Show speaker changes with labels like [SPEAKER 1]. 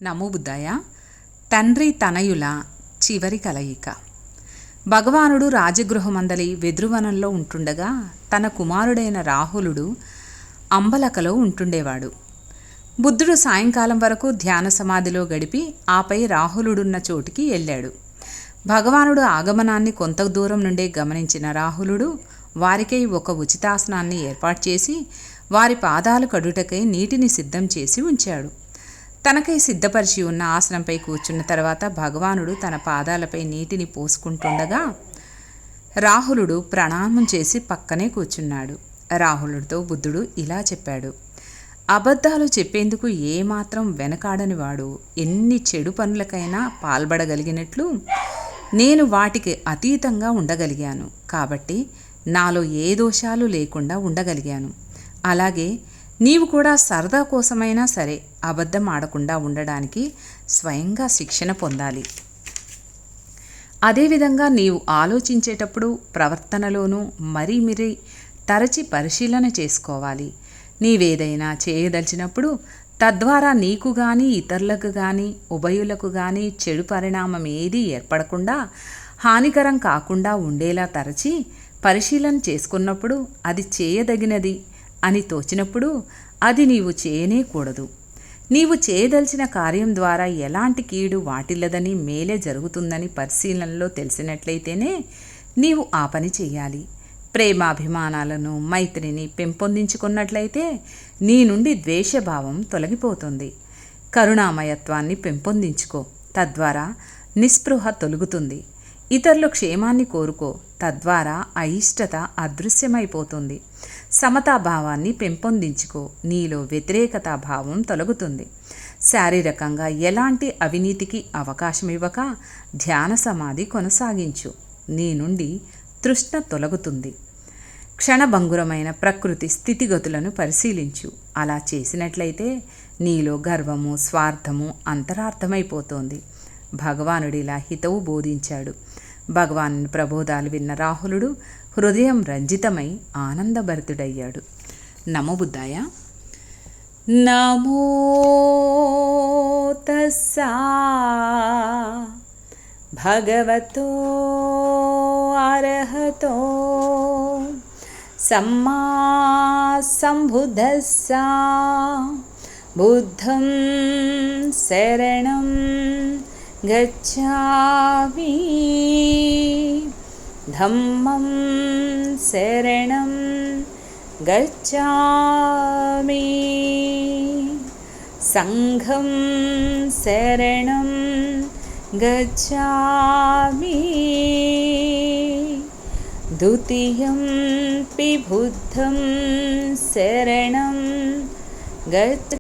[SPEAKER 1] నమో బుద్ధాయ. తండ్రి తనయుల చివరి కలయిక. భగవానుడు రాజగృహమందలి వెదురువనంలో ఉంటుండగా తన కుమారుడైన రాహులుడు అంబలకలో ఉంటుండేవాడు. బుద్ధుడు సాయంకాలం వరకు ధ్యాన సమాధిలో గడిపి ఆపై రాహులుడున్న చోటికి వెళ్ళాడు. భగవానుడు ఆగమనాన్ని కొంత దూరం నుండే గమనించిన రాహులుడు వారికై ఒక ఉచితాసనాన్ని ఏర్పాటు చేసి వారి పాదాలు కడుటకై నీటిని సిద్ధం చేసి ఉంచాడు. తనకై సిద్ధపరిచి ఉన్న ఆసనంపై కూర్చున్న తర్వాత భగవానుడు తన పాదాలపై నీటిని పోసుకుంటుండగా రాహులుడు ప్రణామం చేసి పక్కనే కూర్చున్నాడు. రాహులుడితో బుద్ధుడు ఇలా చెప్పాడు: అబద్ధాలు చెప్పేందుకు ఏమాత్రం వెనకాడని వాడు ఎన్ని చెడు పనులకైనా పాల్పడగలిగినట్లు నేను వాటికి అతీతంగా ఉండగలిగాను. కాబట్టి నాలో ఏ దోషాలు లేకుండా ఉండగలిగాను. అలాగే నీవు కూడా సరదా కోసమైనా సరే అబద్ధం ఆడకుండా ఉండడానికి స్వయంగా శిక్షణ పొందాలి. అదేవిధంగా నీవు ఆలోచించేటప్పుడు ప్రవర్తనలోనూ మరీ తరచి పరిశీలన చేసుకోవాలి. నీవేదైనా చేయదలిచినప్పుడు తద్వారా నీకు కానీ ఇతరులకు కానీ ఉభయులకు కానీ చెడు పరిణామం ఏదీ ఏర్పడకుండా హానికరం కాకుండా ఉండేలా తరచి పరిశీలన చేసుకున్నప్పుడు అది చేయదగినది అని తోచినప్పుడు అది నీవు చేయనేకూడదు. నీవు చేయదలిచిన కార్యం ద్వారా ఎలాంటి కీడు వాటిల్లదని మేలే జరుగుతుందని పరిశీలనలో తెలిసినట్లయితేనే నీవు ఆ పని చేయాలి. ప్రేమాభిమానాలను మైత్రిని పెంపొందించుకున్నట్లయితే నీ నుండి ద్వేషభావం తొలగిపోతుంది. కరుణామయత్వాన్ని పెంపొందించుకో, తద్వారా నిస్పృహ తొలుగుతుంది. ఇతరుల క్షేమాన్ని కోరుకో, తద్వారా అయిష్టత అదృశ్యమైపోతుంది. సమతాభావాన్ని పెంపొందించుకో, నీలో వ్యతిరేకతా భావం తొలగుతుంది. శారీరకంగా ఎలాంటి అవినీతికి అవకాశం ఇవ్వక ధ్యాన సమాధి కొనసాగించు, నీ నుండి తృష్ణ తొలగుతుంది. క్షణభంగురమైన ప్రకృతి స్థితిగతులను పరిశీలించు. అలా చేసినట్లయితే నీలో గర్వము స్వార్థము అంతరార్థమైపోతోంది. భగవానుడిలా హితవు బోధించాడు. భగవాను ప్రబోధాలు విన్న రాహులుడు హృదయం రంజితమై ఆనందభరితుడయ్యాడు. నమో బుద్ధాయ. నమో తస్సా భగవతో అర్హతో సమ్మా సంబుద్ధస్సా బుద్ధం శరణం గచ్ఛామి ధమ్మం శరణం గచ్ఛామి సంఘం శరణం గచ్ఛామి ద్వితీయం పి బుద్ధం శరణం గచ్ఛామి.